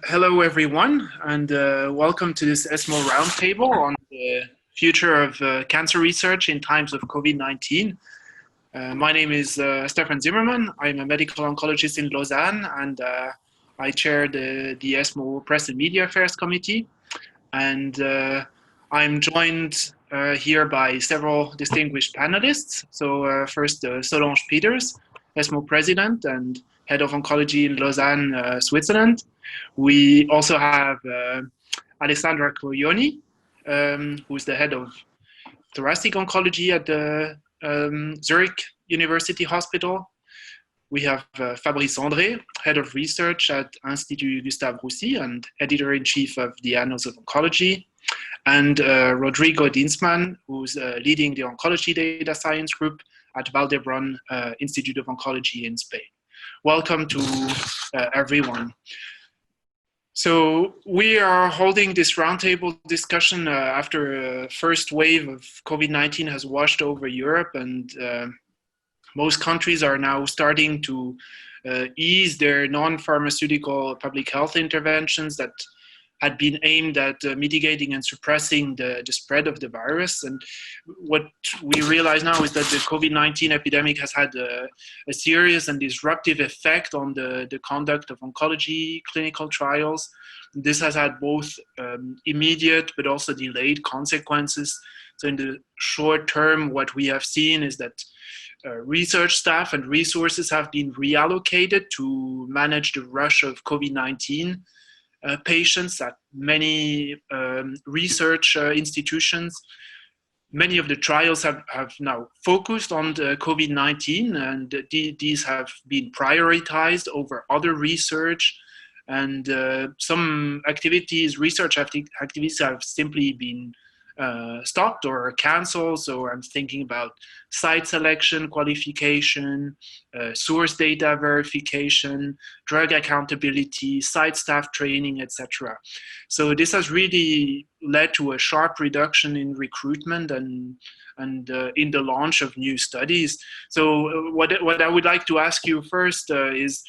Hello, everyone, and welcome to this ESMO Roundtable on the future of cancer research in times of COVID-19. My name is Stefan Zimmermann. I'm a medical oncologist in Lausanne, and I chair the ESMO Press and Media Affairs Committee. And I'm joined here by several distinguished panelists. So first, Solange Peters, ESMO President and Head of Oncology in Lausanne, Switzerland. We also have Alessandra Coglioni, who's the head of thoracic oncology at the Zurich University Hospital. We have Fabrice André, head of research at Institut Gustave Roussy and editor-in-chief of the Annals of Oncology. And Rodrigo Dinsman, who's leading the oncology data science group at Valdebron Institute of Oncology in Spain. Welcome to everyone. So we are holding this roundtable discussion after a first wave of COVID-19 has washed over Europe, and most countries are now starting to ease their non-pharmaceutical public health interventions that had been aimed at mitigating and suppressing the spread of the virus. And what we realize now is that the COVID-19 epidemic has had a serious and disruptive effect on the conduct of oncology clinical trials. This has had both immediate but also delayed consequences. So in the short term, what we have seen is that research staff and resources have been reallocated to manage the rush of COVID-19 patients at many research institutions. Many of the trials have now focused on the COVID-19, and these have been prioritized over other research. And some research activities have simply been stopped or canceled. So I'm thinking about site selection, qualification, source data verification, drug accountability, site staff training, etc. So this has really led to a sharp reduction in recruitment and in the launch of new studies. So what I would like to ask you first is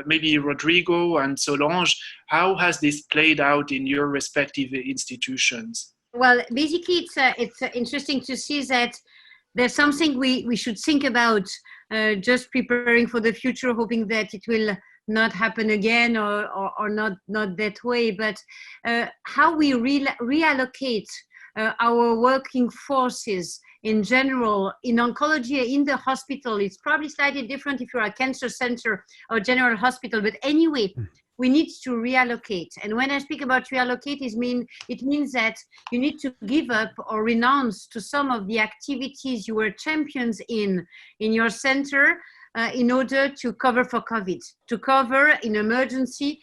maybe Rodrigo and Solange, how has this played out in your respective institutions? Well, basically, it's interesting to see that there's something we should think about, just preparing for the future, hoping that it will not happen again or not that way, but how we reallocate our working forces in general in oncology in the hospital. It's probably slightly different if you're a cancer center or general hospital, but anyway, we need to reallocate. And when I speak about reallocate, it means that you need to give up or renounce to some of the activities you were champions in your center in order to cover for COVID, to cover in emergency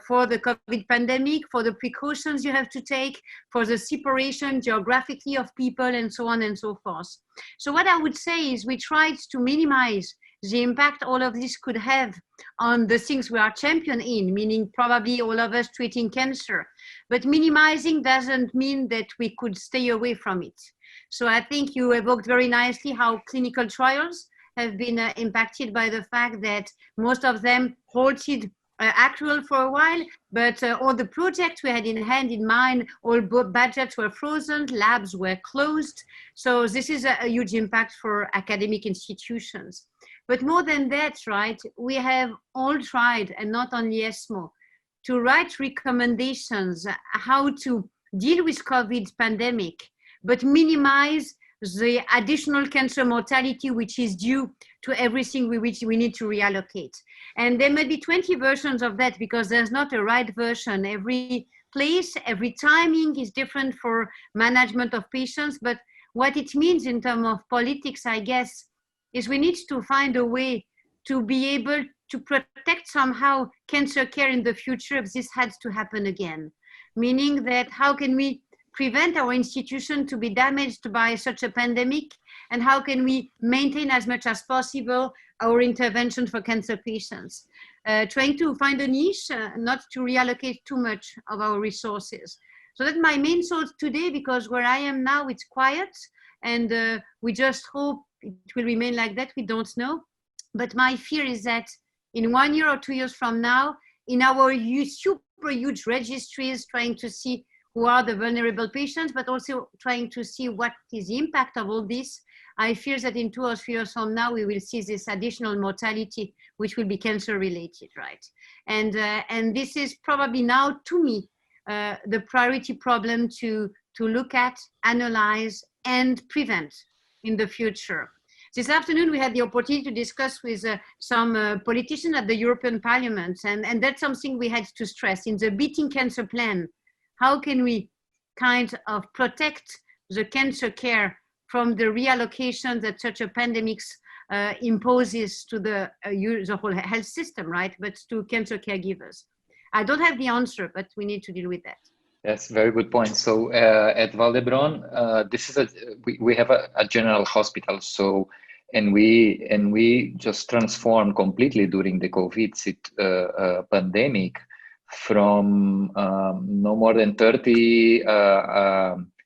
for the COVID pandemic, for the precautions you have to take, for the separation geographically of people, and so on and so forth. So what I would say is we tried to minimize the impact all of this could have on the things we are champion in, meaning probably all of us treating cancer. But minimizing doesn't mean that we could stay away from it. So I think you evoked very nicely how clinical trials have been impacted by the fact that most of them halted actual for a while, but all the projects we had in mind, all budgets were frozen, labs were closed. So this is a huge impact for academic institutions. But more than that, right, we have all tried, and not only ESMO, to write recommendations how to deal with COVID pandemic, but minimize the additional cancer mortality which is due to everything which we need to reallocate. And there may be 20 versions of that because there's not a right version. Every place, every timing is different for management of patients. But what it means in terms of politics, I guess, is we need to find a way to be able to protect somehow cancer care in the future if this had to happen again. Meaning that how can we prevent our institution to be damaged by such a pandemic, and how can we maintain as much as possible our intervention for cancer patients, trying to find a niche, not to reallocate too much of our resources. So that's my main thought today, because where I am now, it's quiet, and we just hope it will remain like that. We don't know. But my fear is that in 1 year or 2 years from now, in our super huge registries, trying to see who are the vulnerable patients, but also trying to see what is the impact of all this. I fear that in 2 or 3 years from now, we will see this additional mortality, which will be cancer related, right? And this is probably now, to me, the priority problem to look at, analyze, and prevent in the future. This afternoon, we had the opportunity to discuss with some politicians at the European Parliament, and that's something we had to stress. In the Beating Cancer Plan, how can we kind of protect the cancer care from the reallocation that such a pandemic imposes to the whole health system, right? But to cancer caregivers. I don't have the answer, but we need to deal with that. That's a very good point. So at Vall d'Hebron, this is we have a general hospital. So and we just transformed completely during the COVID pandemic from no more than 30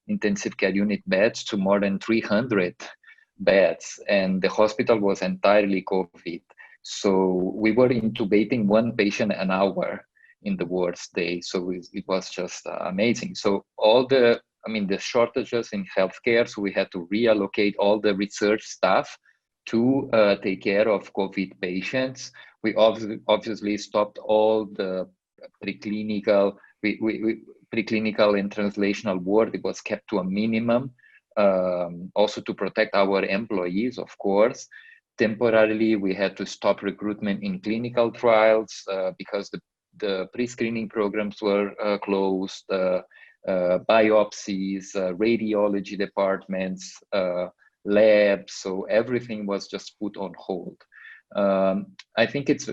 intensive care unit beds to more than 300 beds, and the hospital was entirely COVID. So we were intubating 1 patient an hour in the worst day. So it was just amazing. So all the shortages in healthcare, so we had to reallocate all the research staff to take care of COVID patients. We obviously stopped all the preclinical and translational work. It was kept to a minimum, also to protect our employees, of course. Temporarily, we had to stop recruitment in clinical trials because the pre-screening programs were closed, biopsies, radiology departments, labs, so everything was just put on hold. I think it's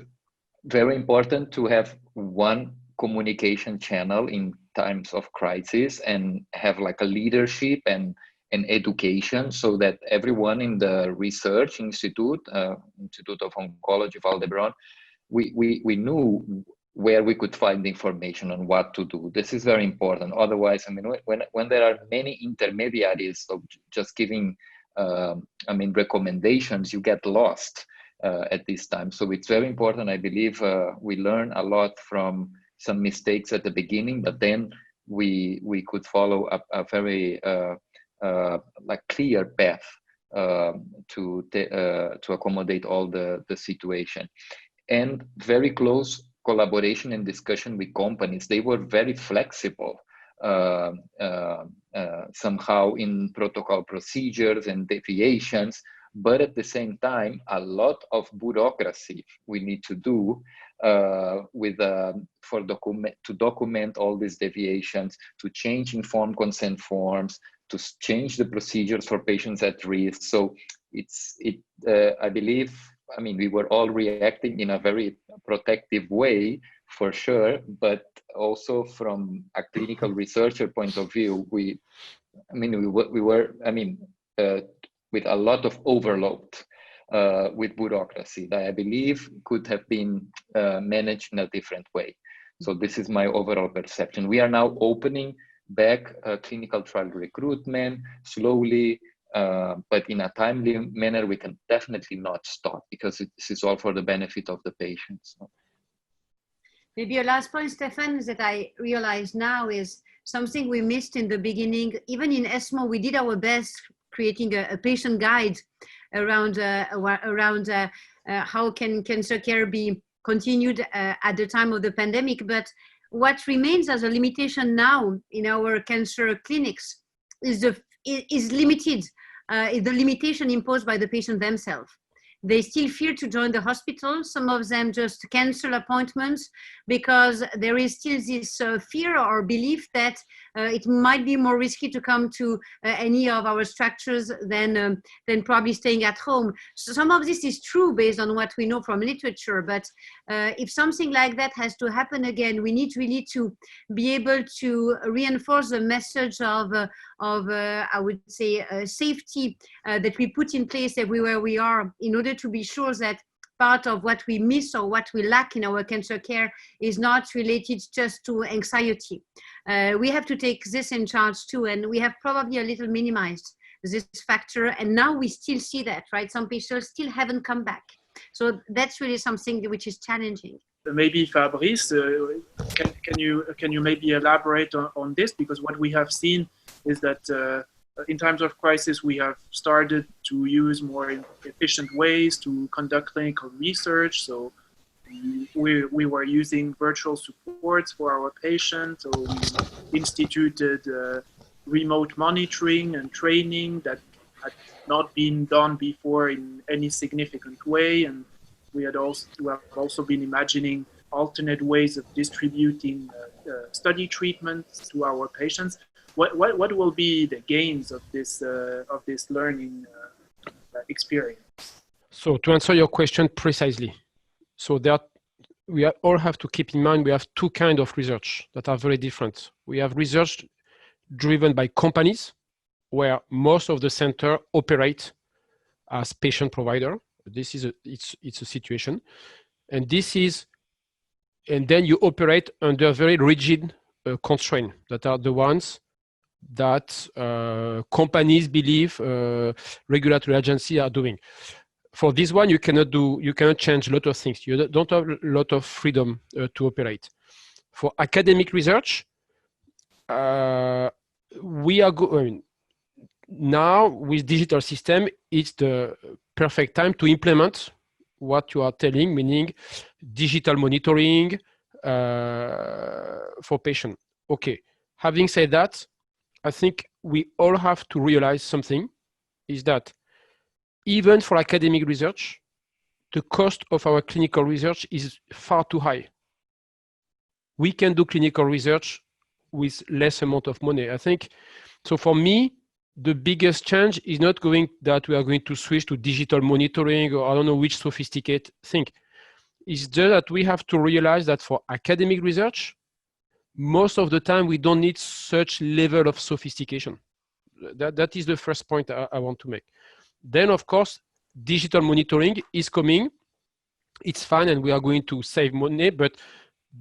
very important to have one communication channel in times of crisis and have like a leadership and education, so that everyone in the research Institute of Oncology Vall d'Hebron, we knew where we could find information on what to do. This is very important. Otherwise, I mean, when there are many intermediaries of just giving, recommendations, you get lost at this time. So it's very important. I believe we learn a lot from some mistakes at the beginning, but then we could follow a very clear path to accommodate all the situation, and very close collaboration and discussion with companies. They were very flexible somehow in protocol procedures and deviations, but at the same time, a lot of bureaucracy we need to do to document all these deviations, to change informed consent forms, to change the procedures for patients at risk. So I believe, we were all reacting in a very protective way, for sure, but also from a clinical researcher point of view, we were with a lot of overload with bureaucracy that I believe could have been managed in a different way. So this is my overall perception. We are now opening back clinical trial recruitment slowly, but in a timely manner. We can definitely not stop, because this is all for the benefit of the patients. Maybe a last point, Stefan, that I realize now is something we missed in the beginning. Even in ESMO, we did our best creating a patient guide around how can cancer care be continued at the time of the pandemic. But what remains as a limitation now in our cancer clinics is limited. The limitation imposed by the patient themselves. They still fear to join the hospital. Some of them just cancel appointments because there is still this fear or belief that it might be more risky to come to any of our structures than probably staying at home. So some of this is true based on what we know from literature, but if something like that has to happen again, we need really to be able to reinforce the message of I would say safety that we put in place everywhere we are, in order to be sure that part of what we miss or what we lack in our cancer care is not related just to anxiety. We have to take this in charge too, and we have probably a little minimized this factor, and now we still see that, right? Some patients still haven't come back. So that's really something which is challenging. maybe Fabrice, can you maybe elaborate on this? Because what we have seen is that in times of crisis, we have started to use more efficient ways to conduct clinical research. So we were using virtual supports for our patients. So we instituted remote monitoring and training that had not been done before in any significant way. And we have also been imagining alternate ways of distributing study treatments to our patients. What will be the gains of this learning experience? So to answer your question precisely, so we all have to keep in mind we have two kinds of research that are very different. We have research driven by companies, where most of the center operate as patient provider. This is it's a situation, and then you operate under very rigid constraints that are the ones that companies believe regulatory agencies are doing. For this one, you cannot change a lot of things. You don't have a lot of freedom to operate. For academic research, we are going now with digital system. It's the perfect time to implement what you are telling, meaning digital monitoring for patient. Okay. Having said that, I think we all have to realize something, is that even for academic research, the cost of our clinical research is far too high. We can do clinical research with less amount of money, I think. So for me, the biggest change is not going that we are going to switch to digital monitoring or I don't know which sophisticated thing. It's just that we have to realize that for academic research, most of the time we don't need such level of sophistication. That is the first point I want to make. Then, of course, digital monitoring is coming. It's fine, and we are going to save money, but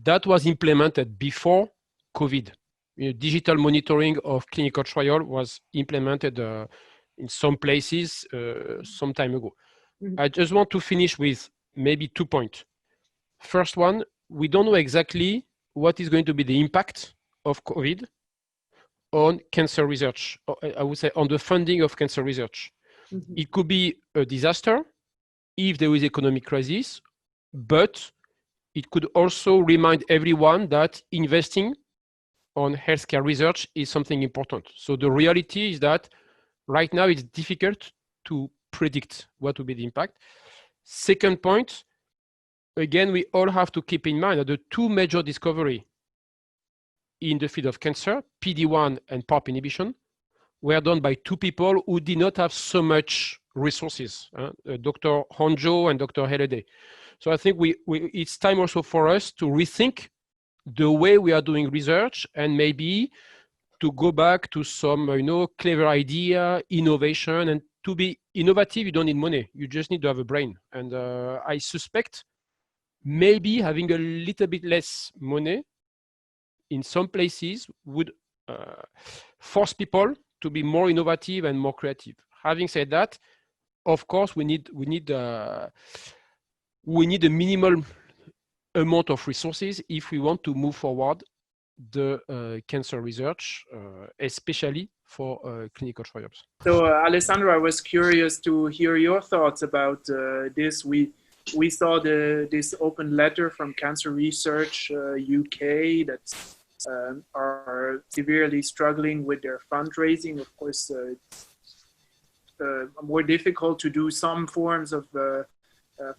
that was implemented before COVID. Digital monitoring of clinical trial was implemented in some places some time ago. I just want to finish with maybe 2 points. First one, we don't know exactly what is going to be the impact of COVID on cancer research, or I would say on the funding of cancer research. It could be a disaster if there is economic crisis, but it could also remind everyone that investing on healthcare research is something important. So the reality is that right now it's difficult to predict what will be the impact. Second point, again, we all have to keep in mind that the two major discoveries in the field of cancer, PD-1 and PARP inhibition, were done by two people who did not have so much resources, Dr. Honjo and Dr. Helede. So I think it's time also for us to rethink the way we are doing research and maybe to go back to some clever idea, innovation. And to be innovative, you don't need money. You just need to have a brain. And I suspect maybe having a little bit less money in some places would force people to be more innovative and more creative. Having said that, of course, we need a minimal amount of resources if we want to move forward the cancer research, especially for clinical trials. So, Alessandro, I was curious to hear your thoughts about this. We saw this open letter from Cancer Research UK that are severely struggling with their fundraising. Of course, it's more difficult to do some forms of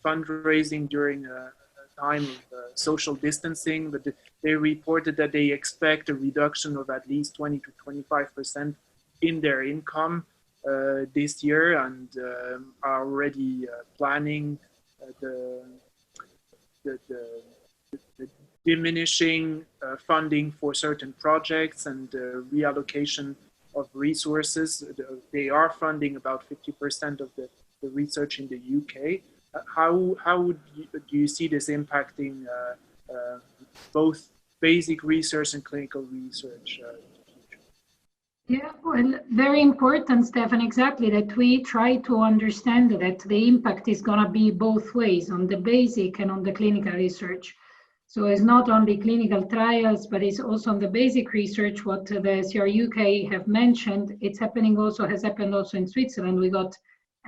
fundraising during a time of social distancing, but they reported that they expect a reduction of at least 20 to 25% in their income this year, and are already planning the diminishing funding for certain projects and reallocation of resources. They are funding about 50% of the research in the UK. How do you see this impacting both basic research and clinical research? Yeah, well, very important, Stefan, exactly, that we try to understand that the impact is going to be both ways, on the basic and on the clinical research. So it's not only clinical trials, but it's also on the basic research, what the CRUK have mentioned. It's happening also, has happened also in Switzerland. We got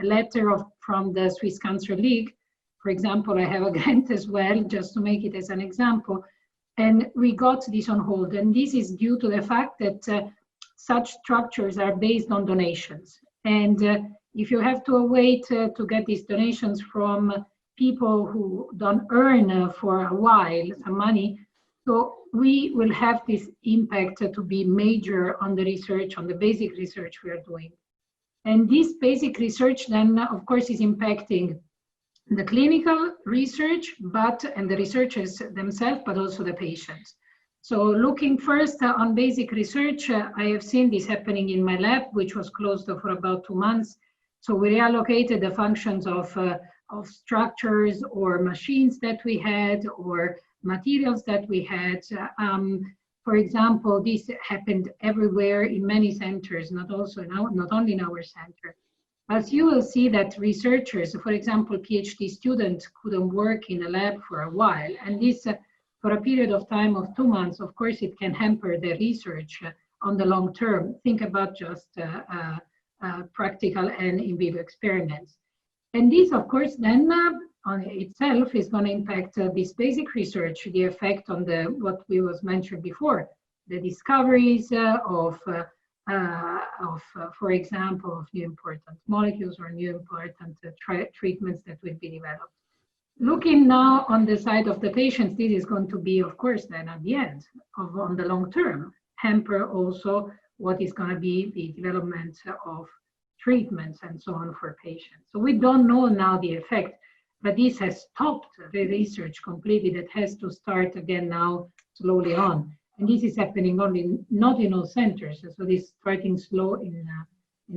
a letter from the Swiss Cancer League. For example, I have a grant as well, just to make it as an example. And we got this on hold. And this is due to the fact that such structures are based on donations. And if you have to wait to get these donations from people who don't earn for a while some money, so we will have this impact to be major on the research, on the basic research we are doing. And this basic research then, of course, is impacting the clinical research, and the researchers themselves, but also the patients. So looking first on basic research, I have seen this happening in my lab, which was closed for about 2 months. So we reallocated the functions of structures or machines that we had or materials that we had. For example, this happened everywhere in many centers, not only in our center. As you will see that researchers, for example, PhD students couldn't work in a lab for a while, and this for a period of time of 2 months, of course, it can hamper the research on the long term. Think about just practical and in vivo experiments. And this, of course, then on itself is going to impact this basic research, the effect on what we was mentioned before, the discoveries for example, of new important molecules or new important treatments that will be developed. Looking now on the side of the patients, this is going to be, of course, then at the end, on the long term, hamper also what is going to be the development of treatments and so on for patients. So we don't know now the effect, but this has stopped the research completely. That has to start again now slowly on. And this is happening not in all centers. So this is starting slow in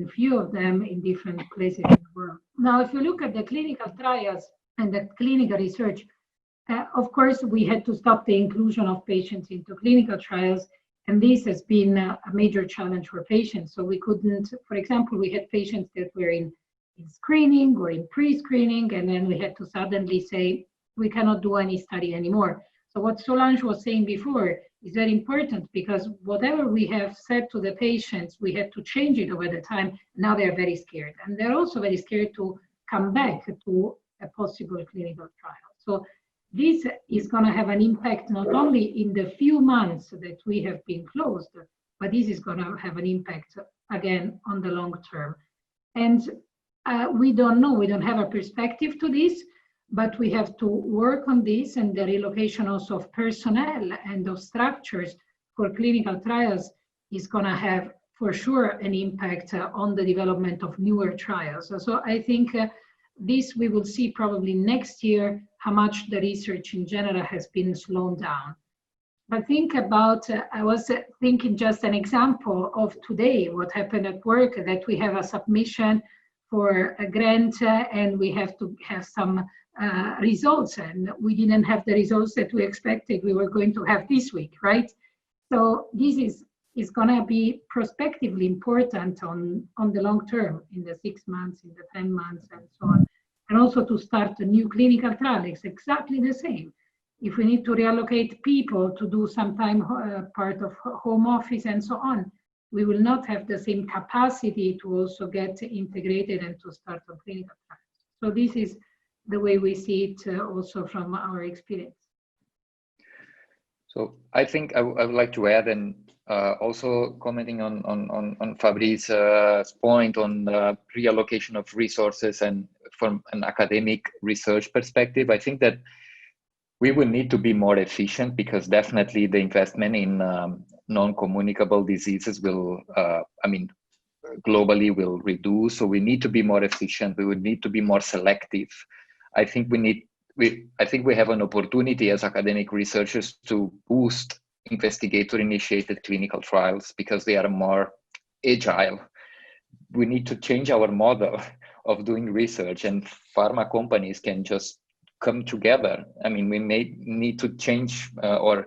a few of them in different places in the world. Now, if you look at the clinical trials and the clinical research, of course, we had to stop the inclusion of patients into clinical trials. And this has been a major challenge for patients. So we couldn't, for example, we had patients that were in screening or in pre-screening, and then we had to suddenly say, we cannot do any study anymore. So what Solange was saying before is very important, because whatever we have said to the patients, we had to change it over the time. Now they're very scared. And they're also very scared to come back to a possible clinical trial. So this is going to have an impact not only in the few months that we have been closed, but this is going to have an impact again on the long term. And we don't know, we don't have a perspective to this, but we have to work on this, and the relocation also of personnel and of structures for clinical trials is going to have for sure an impact on the development of newer trials. So I think this we will see probably next year, how much the research in general has been slowed down. But think about, I was thinking just an example of today, what happened at work, that we have a submission for a grant and we have to have some results, and we didn't have the results that we expected we were going to have this week, right? So this is going to be prospectively important on the long term, in the 6 months, in the 10 months, and so on. And also to start a new clinical trial, it's exactly the same. If we need to reallocate people to do sometime part of home office and so on, we will not have the same capacity to also get integrated and to start on clinical trials. So this is the way we see it also from our experience. So I think I would like to add, and also commenting on Fabrice's point on reallocation of resources, and from an academic research perspective, I think that we will need to be more efficient, because definitely the investment in non-communicable diseases will, globally will reduce. So we need to be more efficient. We would need to be more selective. I think we have an opportunity as academic researchers to boost investigator-initiated clinical trials, because they are more agile. We need to change our model of doing research, and pharma companies can just come together. I mean, we may need to change or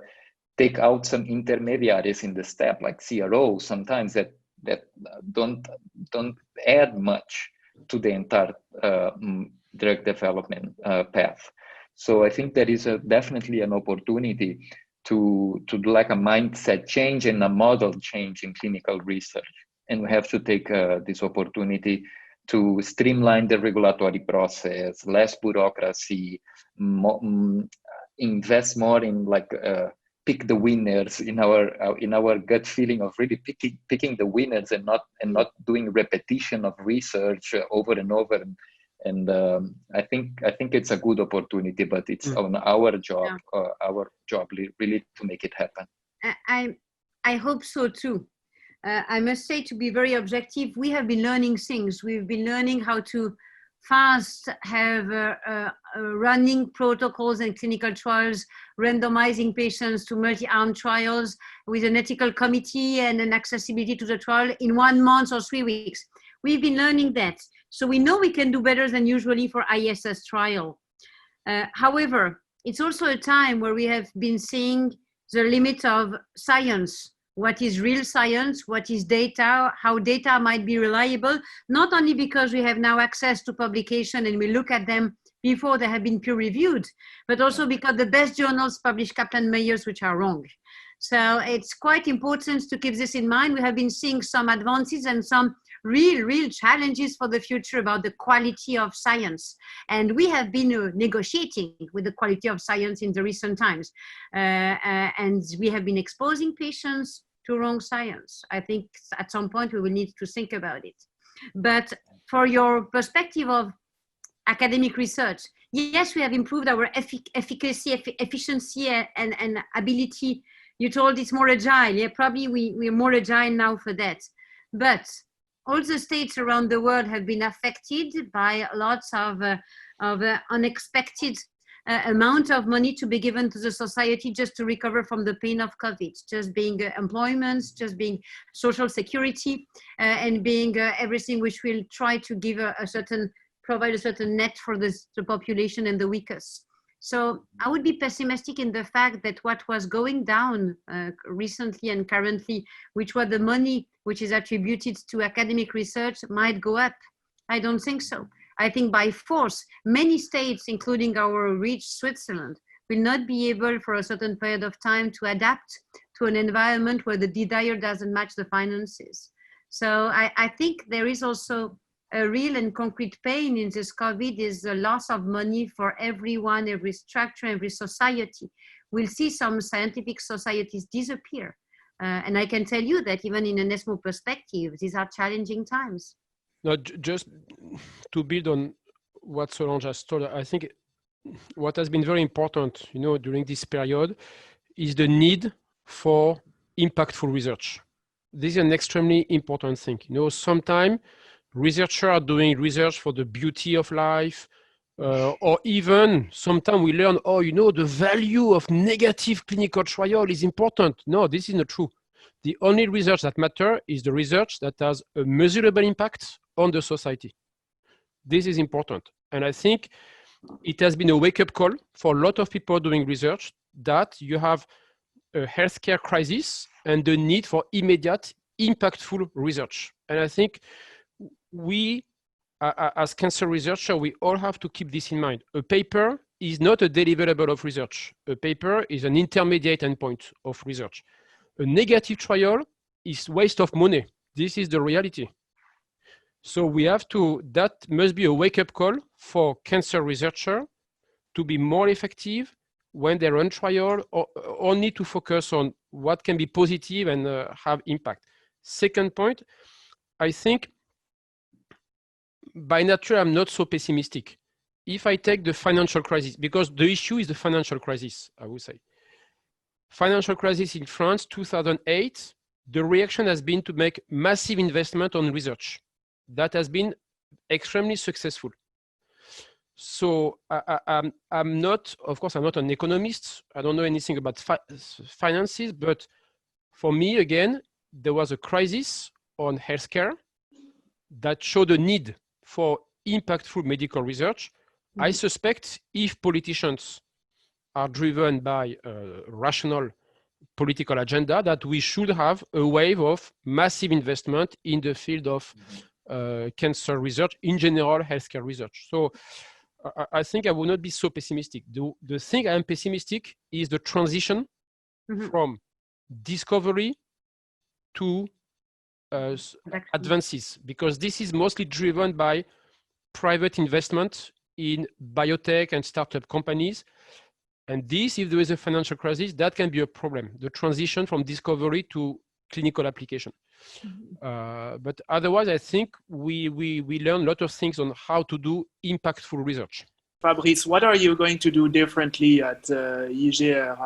take out some intermediaries in the step, like CROs sometimes, that don't add much to the entire drug development path. So I think there is definitely an opportunity to do like a mindset change and a model change in clinical research. And we have to take this opportunity to streamline the regulatory process, less bureaucracy, invest more in like pick the winners in our gut feeling of really picking the winners and not doing repetition of research over and over. And I think it's a good opportunity, but it's on our job, really to make it happen. I hope so too. I must say, to be very objective, we have been learning things. We've been learning how to fast have running protocols and clinical trials, randomizing patients to multi-arm trials with an ethical committee and an accessibility to the trial in 1 month or 3 weeks. We've been learning that. So we know we can do better than usually for ISS trial. However, it's also a time where we have been seeing the limit of science. What is real science? What is data? How data might be reliable? Not only because we have now access to publication and we look at them before they have been peer reviewed, but also because the best journals publish Kaplan-Meier's which are wrong. So it's quite important to keep this in mind. We have been seeing some advances and some real challenges for the future about the quality of science. And we have been negotiating with the quality of science in the recent times. And we have been exposing patients to wrong science. I think at some point we will need to think about it. But for your perspective of academic research, yes, we have improved our efficacy, efficiency, and ability. You told it's more agile. Yeah, probably we're more agile now for that. But all the states around the world have been affected by lots of unexpected amount of money to be given to the society just to recover from the pain of COVID, just being employment, just being social security, and being everything which will try to give provide a certain net for the population and the weakest. So I would be pessimistic in the fact that what was going down recently and currently, which was the money which is attributed to academic research, might go up. I don't think so. I think by force, many states, including our rich Switzerland, will not be able for a certain period of time to adapt to an environment where the desire doesn't match the finances. So I think there is also a real and concrete pain in this COVID is the loss of money for everyone, every structure, every society. We'll see some scientific societies disappear. And I can tell you that even in an ESMO perspective, these are challenging times. No, just to build on what Solange has told, I think what has been very important, during this period is the need for impactful research. This is an extremely important thing. Sometimes researchers are doing research for the beauty of life, or even sometimes we learn, the value of negative clinical trial is important. No, this is not true. The only research that matters is the research that has a measurable impact on the society. This is important. And I think it has been a wake-up call for a lot of people doing research that you have a healthcare crisis and the need for immediate, impactful research. And I think we, as cancer researchers, we all have to keep this in mind. A paper is not a deliverable of research. A paper is an intermediate endpoint of research. A negative trial is waste of money. This is the reality. So we have to, that must be a wake-up call for cancer researchers to be more effective when they run trial, or only to focus on what can be positive and have impact. Second point, I think by nature, I'm not so pessimistic. If I take the financial crisis, because the issue is the financial crisis, I would say. Financial crisis in France, 2008, the reaction has been to make massive investment on research. That has been extremely successful. So I'm not, of course, I'm not an economist. I don't know anything about finances, but for me, again, there was a crisis on healthcare that showed a need for impactful medical research. Mm-hmm. I suspect if politicians are driven by a rational political agenda, that we should have a wave of massive investment in the field of cancer research, in general, healthcare research. So I think I will not be so pessimistic. The thing I am pessimistic is the transition from discovery to advances, because this is mostly driven by private investment in biotech and startup companies. And this, if there is a financial crisis, that can be a problem, the transition from discovery to clinical application. But otherwise, I think we learn a lot of things on how to do impactful research. Fabrice, what are you going to do differently at IGR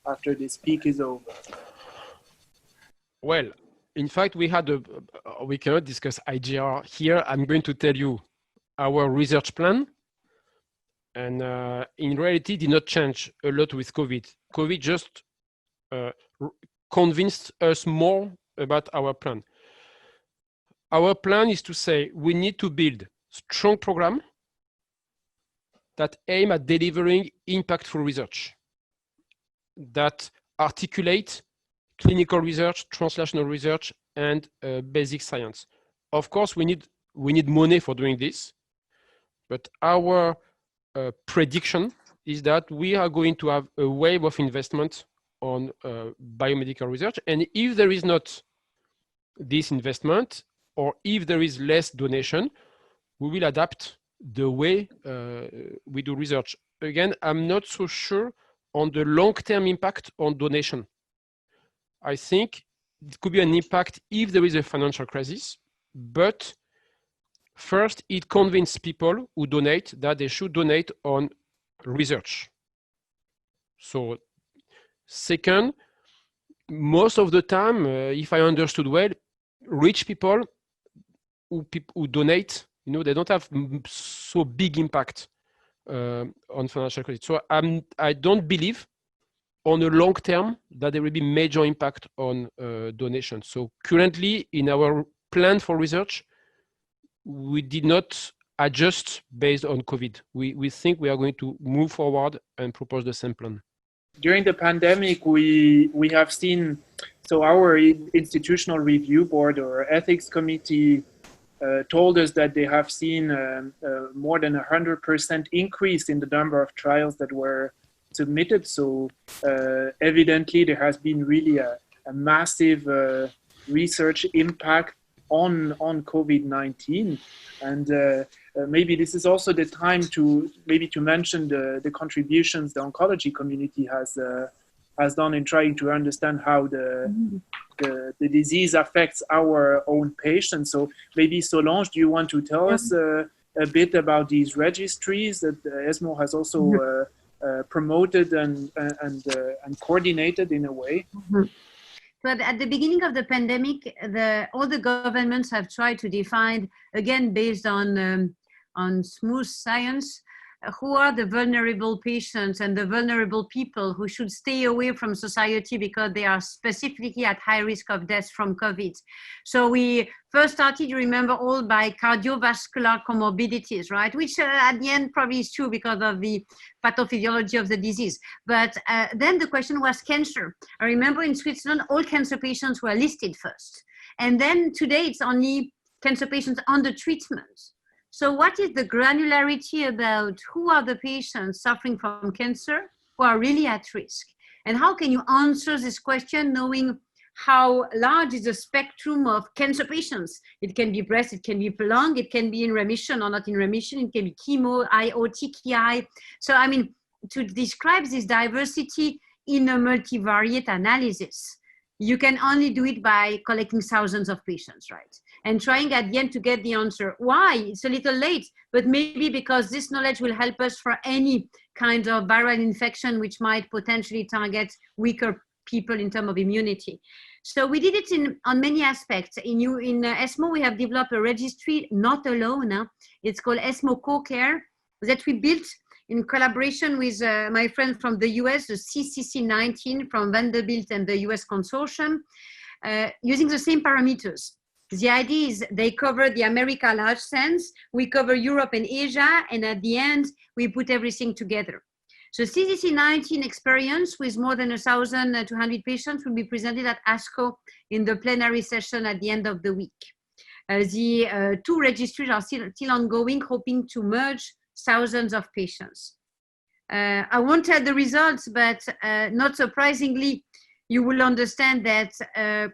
after this peak is over? Well, in fact, we cannot discuss IGR here. I'm going to tell you our research plan. And in reality, did not change a lot with COVID. COVID just convinced us more about our plan. Our plan is to say we need to build strong program that aim at delivering impactful research, that articulate clinical research, translational research, and basic science. Of course, we need money for doing this, but our prediction is that we are going to have a wave of investment on biomedical research. And if there is not this investment, or if there is less donation, we will adapt the way we do research. Again, I'm not so sure on the long-term impact on donation. I think it could be an impact if there is a financial crisis, but first, it convinces people who donate that they should donate on research. So, second, most of the time, if I understood well, rich people who donate, they don't have so big impact on financial credit. So I don't believe on the long term that there will be major impact on donation. So currently in our plan for research, we did not adjust based on COVID. We think we are going to move forward and propose the same plan. During the pandemic, we have seen, so our institutional review board or ethics committee told us that they have seen more than 100% increase in the number of trials that were submitted. So evidently there has been really a massive research impact on COVID-19. And maybe this is also the time to mention the contributions the oncology community has done in trying to understand how the disease affects our own patients. So maybe Solange, do you want to tell us a bit about these registries that ESMO has also promoted and coordinated in a way? But at the beginning of the pandemic, all the governments have tried to define, again, based on smooth science, who are the vulnerable patients and the vulnerable people who should stay away from society because they are specifically at high risk of death from COVID. So we first started, you remember, all by cardiovascular comorbidities, right? Which at the end probably is true because of the pathophysiology of the disease. But then the question was cancer. I remember in Switzerland, all cancer patients were listed first. And then today it's only cancer patients under treatment. So what is the granularity about who are the patients suffering from cancer who are really at risk? And how can you answer this question knowing how large is the spectrum of cancer patients? It can be breast, it can be lung, it can be in remission or not in remission, it can be chemo, IO, TKI. So I mean, to describe this diversity in a multivariate analysis, you can only do it by collecting thousands of patients, right? And trying at the end to get the answer. Why? It's a little late, but maybe because this knowledge will help us for any kind of viral infection which might potentially target weaker people in terms of immunity. So we did it on many aspects. In ESMO, we have developed a registry, not alone. It's called ESMO Co-Care, that we built in collaboration with my friend from the US, the CCC19 from Vanderbilt and the US consortium, using the same parameters. The idea is they cover the America large sense, we cover Europe and Asia, and at the end, we put everything together. So CCC19 experience with more than 1,200 patients will be presented at ASCO in the plenary session at the end of the week. The two registries are still ongoing, hoping to merge thousands of patients. I won't tell the results, but not surprisingly, you will understand that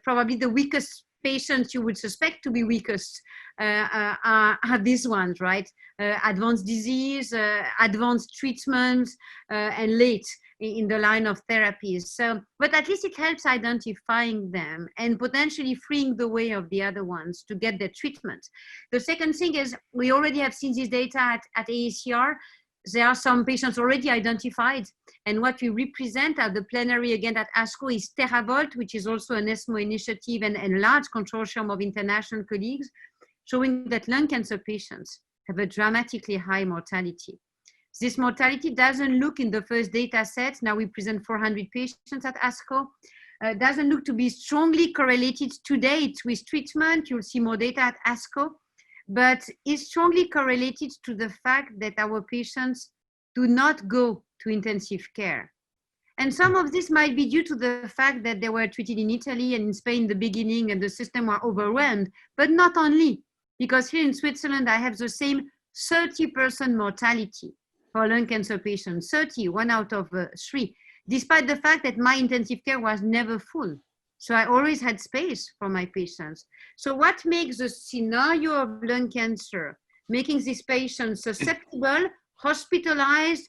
probably the weakest patients you would suspect to be weakest are these ones, right? Advanced disease, advanced treatment, and late in the line of therapies. So, but at least it helps identifying them and potentially freeing the way of the other ones to get their treatment. The second thing is we already have seen this data at AACR. There are some patients already identified, and what we represent at the plenary again at ASCO is TerraVolt, which is also an ESMO initiative and a large consortium of international colleagues, showing that lung cancer patients have a dramatically high mortality. This mortality doesn't look in the first data set, now we present 400 patients at ASCO, doesn't look to be strongly correlated to date with treatment. You'll see more data at ASCO, but is strongly correlated to the fact that our patients do not go to intensive care. And some of this might be due to the fact that they were treated in Italy and in Spain in the beginning and the system were overwhelmed, but not only, because here in Switzerland, I have the same 30% mortality for lung cancer patients, 30, 1 out of 3, despite the fact that my intensive care was never full. So I always had space for my patients. So what makes the scenario of lung cancer, making these patients susceptible, hospitalized,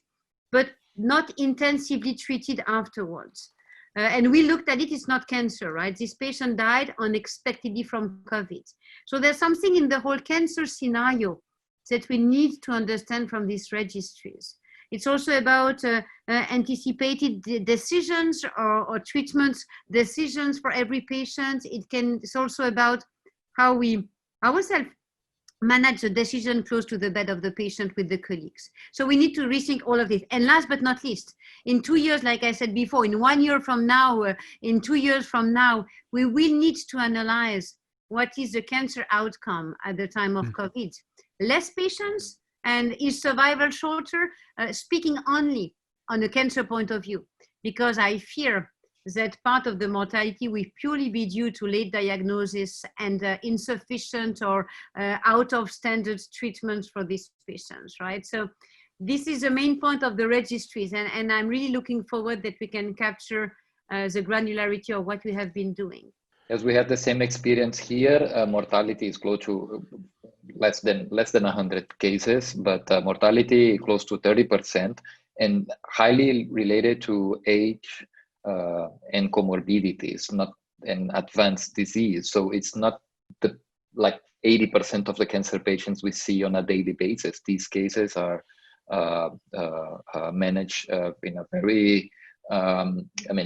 but not intensively treated afterwards? And we looked at it, it's not cancer, right? This patient died unexpectedly from COVID. So there's something in the whole cancer scenario that we need to understand from these registries. It's also about anticipated decisions or treatment decisions for every patient. It's also about how we ourselves manage the decision close to the bed of the patient with the colleagues. So we need to rethink all of this. And last but not least, in 2 years, like I said before, in 1 year from now, in 2 years from now, we will need to analyze what is the cancer outcome at the time of COVID. Less patients, and is survival shorter? Speaking only on a cancer point of view, because I fear that part of the mortality will purely be due to late diagnosis and insufficient or out of standard treatments for these patients, right? So this is the main point of the registries, and I'm really looking forward that we can capture the granularity of what we have been doing. As we have the same experience here, mortality is close to less than 100 cases, but mortality close to 30% and highly related to age and comorbidities, not an advanced disease. So it's not the like 80% of the cancer patients we see on a daily basis. These cases are managed in a very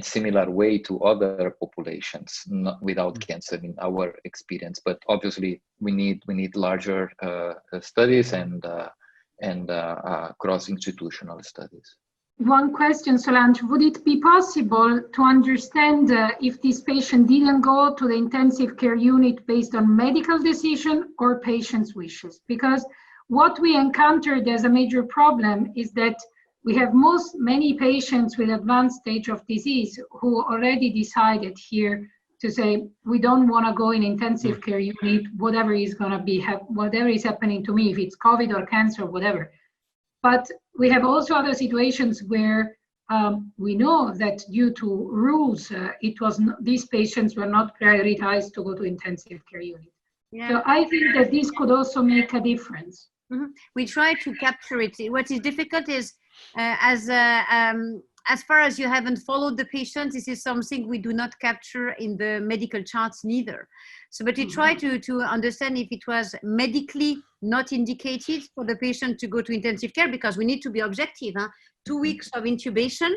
similar way to other populations, not without cancer in our experience. But obviously, we need larger studies and cross-institutional studies. One question, Solange, would it be possible to understand if this patient didn't go to the intensive care unit based on medical decision or patient's wishes? Because what we encountered as a major problem is that we have many patients with advanced stage of disease who already decided here to say, we don't want to go in intensive care unit, whatever is going to be, whatever is happening to me, if it's COVID or cancer, whatever. But we have also other situations where we know that due to rules, these patients were not prioritized to go to intensive care unit. Yeah. So I think that this could also make a difference. Mm-hmm. We try to capture it. What is difficult is as far as you haven't followed the patient, this is something we do not capture in the medical charts neither. So, but we try to understand if it was medically not indicated for the patient to go to intensive care, because we need to be objective. 2 weeks of intubation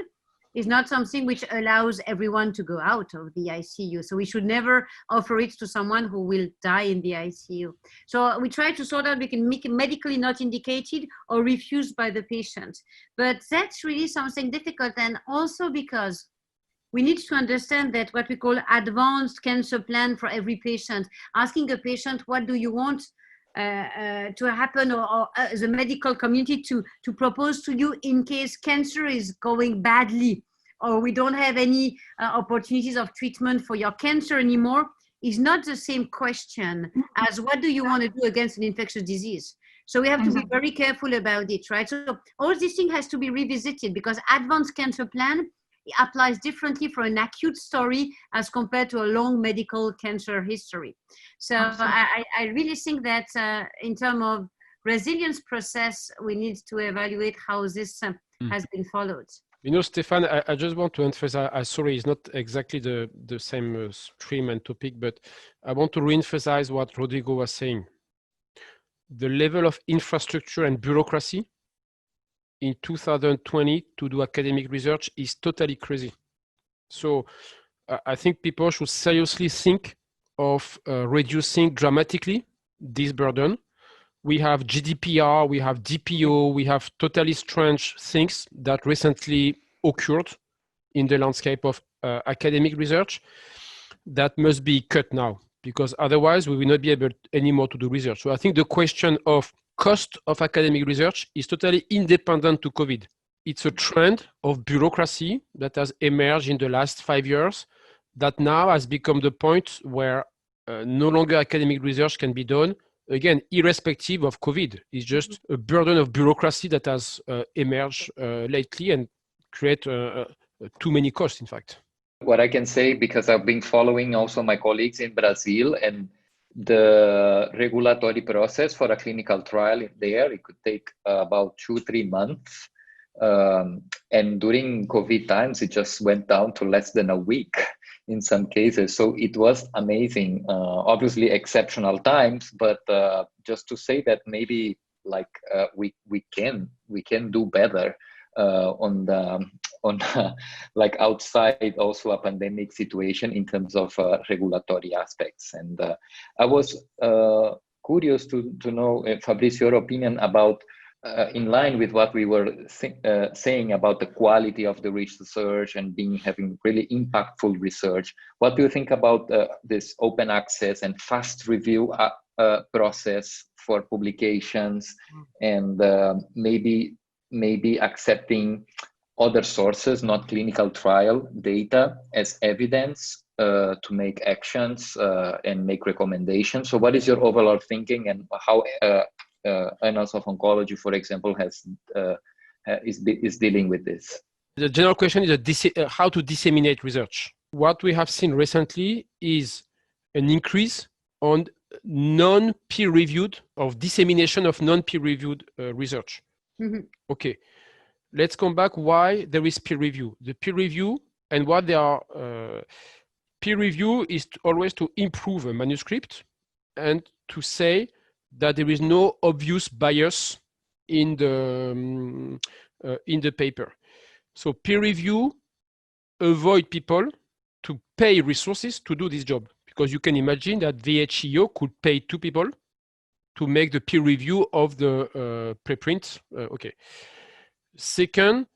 is not something which allows everyone to go out of the ICU. So we should never offer it to someone who will die in the ICU. So we try to sort out, we can make it medically not indicated or refused by the patient. But that's really something difficult. And also because we need to understand that what we call advanced cancer plan for every patient, asking a patient, what do you want to happen, or the medical community to propose to you in case cancer is going badly, or we don't have any opportunities of treatment for your cancer anymore, is not the same question as what do you want to do against an infectious disease. So we have to be very careful about it, right? So all this thing has to be revisited, because advanced cancer plan applies differently for an acute story as compared to a long medical cancer history. So I really think that in terms of resilience process, we need to evaluate how this has been followed. You know, Stefan, I just want to emphasize, sorry, it's not exactly the same stream and topic, but I want to re-emphasize what Rodrigo was saying. The level of infrastructure and bureaucracy in 2020 to do academic research is totally crazy. So I think people should seriously think of reducing dramatically this burden. We have GDPR, we have DPO, we have totally strange things that recently occurred in the landscape of academic research that must be cut now, because otherwise we will not be able anymore to do research. So I think the question of cost of academic research is totally independent to COVID. It's a trend of bureaucracy that has emerged in the last 5 years that now has become the point where no longer academic research can be done, again, irrespective of COVID. It's just a burden of bureaucracy that has emerged lately and create too many costs, in fact. What I can say, because I've been following also my colleagues in Brazil, and the regulatory process for a clinical trial there, it could take about 2-3 months. And during COVID times, it just went down to less than a week in some cases. So it was amazing, obviously exceptional times, but just to say that maybe like we can do better on like outside also a pandemic situation in terms of regulatory aspects. And I was curious to know, Fabrice, your opinion about in line with what we were saying about the quality of the research and having really impactful research. What do you think about this open access and fast review process for publications, and maybe accepting other sources, not clinical trial data, as evidence to make actions and make recommendations? So what is your overall thinking, and how Annals of Oncology, for example, is dealing with this? The general question is how to disseminate research. What we have seen recently is an increase on non-peer-reviewed, of dissemination of non-peer-reviewed research. Mm-hmm. Okay, let's come back why there is peer review. The peer review and what they are, peer review is always to improve a manuscript and to say that there is no obvious bias in the paper. So peer review avoid people to pay resources to do this job, because you can imagine that VHEO could pay 2 people to make the peer review of the preprint. Okay. Second,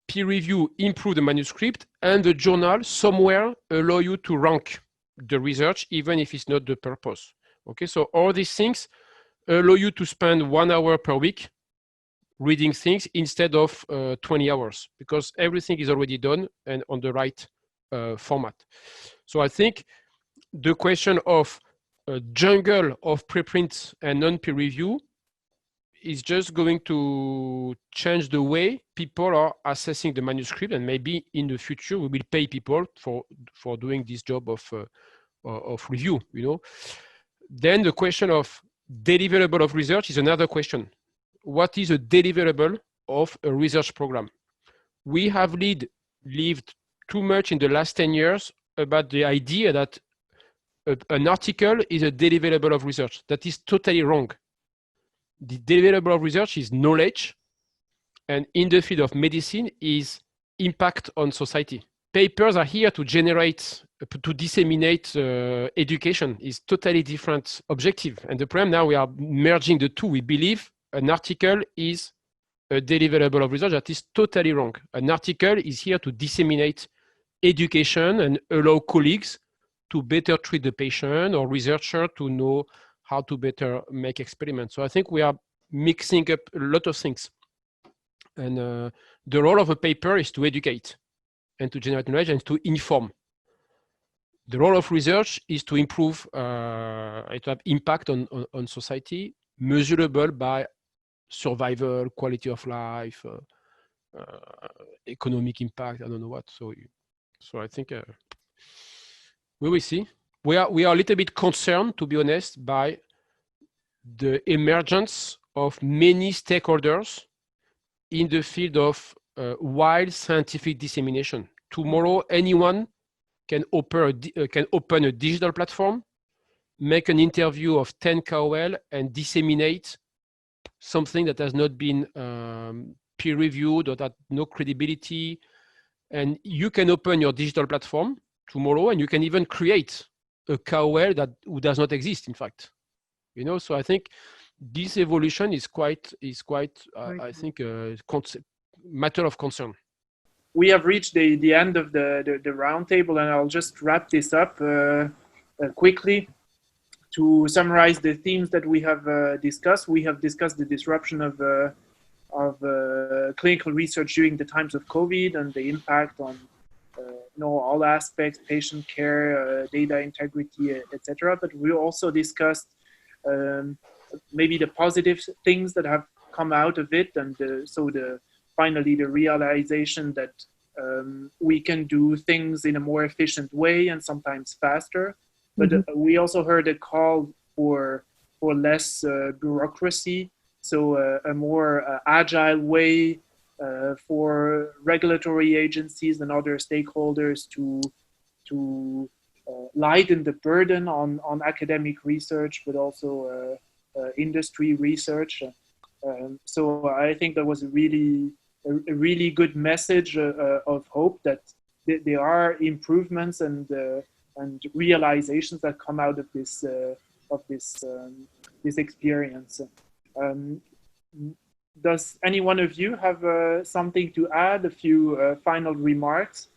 peer review improve the manuscript, and the journal somewhere allow you to rank the research even if it's not the purpose. Okay, so all these things allow you to spend 1 hour per week reading things instead of 20 hours, because everything is already done and on the right format. So I think the question of a jungle of preprints and non-peer review is just going to change the way people are assessing the manuscript, and maybe in the future we will pay people for doing this job of review, you know. Then the question of deliverable of research is another question. What is a deliverable of a research program? We have lived too much in the last 10 years about the idea that an article is a deliverable of research. That is totally wrong. The deliverable of research is knowledge, and in the field of medicine is impact on society. Papers are here to generate, to disseminate education. Is totally different objective. And the problem now, we are merging the two. We believe an article is a deliverable of research. That is totally wrong. An article is here to disseminate education and allow colleagues to better treat the patient, or researcher to know how to better make experiments. So I think we are mixing up a lot of things. And the role of a paper is to educate and to generate knowledge and to inform. The role of research is to improve, to have impact on society. measurable by survival, quality of life, economic impact, I don't know what. So I think we will see. We are a little bit concerned, to be honest, by the emergence of many stakeholders in the field of wild scientific dissemination. Tomorrow, anyone can open a digital platform, make an interview of 10 KOL, and disseminate something that has not been peer-reviewed or that no credibility. And you can open your digital platform tomorrow, and you can even create a KOL who does not exist, in fact. So I think this evolution is quite I think, a matter of concern. We have reached the end of the roundtable, and I'll just wrap this up quickly. To summarize the themes that we have discussed, we have discussed the disruption of clinical research during the times of COVID and the impact on all aspects, patient care, data integrity, etc. But we also discussed maybe the positive things that have come out of it, and finally the realization that we can do things in a more efficient way and sometimes faster. But we also heard a call for less bureaucracy, so a more agile way for regulatory agencies and other stakeholders to lighten the burden on academic research, but also industry research. So I think that was a really good message of hope that there are improvements and realizations that come out of this experience. Does any one of you have something to add? A few final remarks?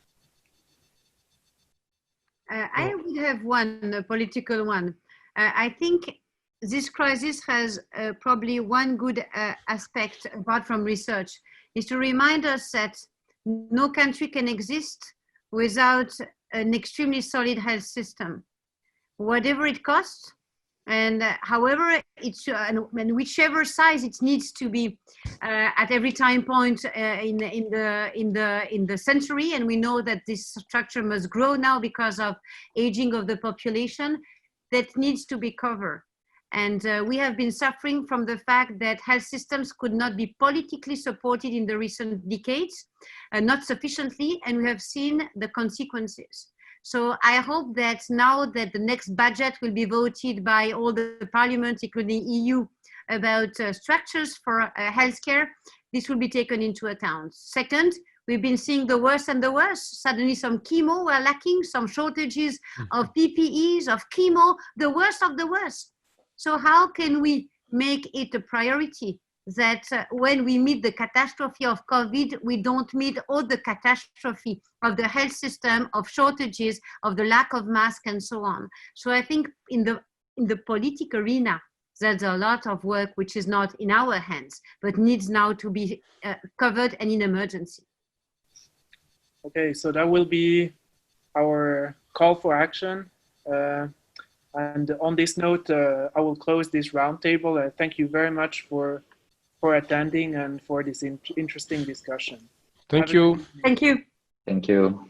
I would have one, a political one. I think this crisis has probably one good aspect, apart from research, is to remind us that no country can exist without an extremely solid health system, whatever it costs, and however it's and whichever size it needs to be at every time point in the century. And we know that this structure must grow now because of aging of the population. That needs to be covered. And we have been suffering from the fact that health systems could not be politically supported in the recent decades, not sufficiently, and we have seen the consequences. So I hope that now that the next budget will be voted by all the parliaments, including EU, about structures for healthcare, this will be taken into account. Second, we've been seeing the worst and the worst. Suddenly some chemo were lacking, some shortages of PPEs, of chemo, the worst of the worst. So how can we make it a priority that when we meet the catastrophe of COVID, we don't meet all the catastrophe of the health system, of shortages, of the lack of masks, and so on. So I think in the political arena, there's a lot of work which is not in our hands, but needs now to be covered and in emergency. Okay, so that will be our call for action. And on this note, I will close this roundtable. Thank you very much for attending and for this interesting discussion. Thank you. Thank you. Thank you.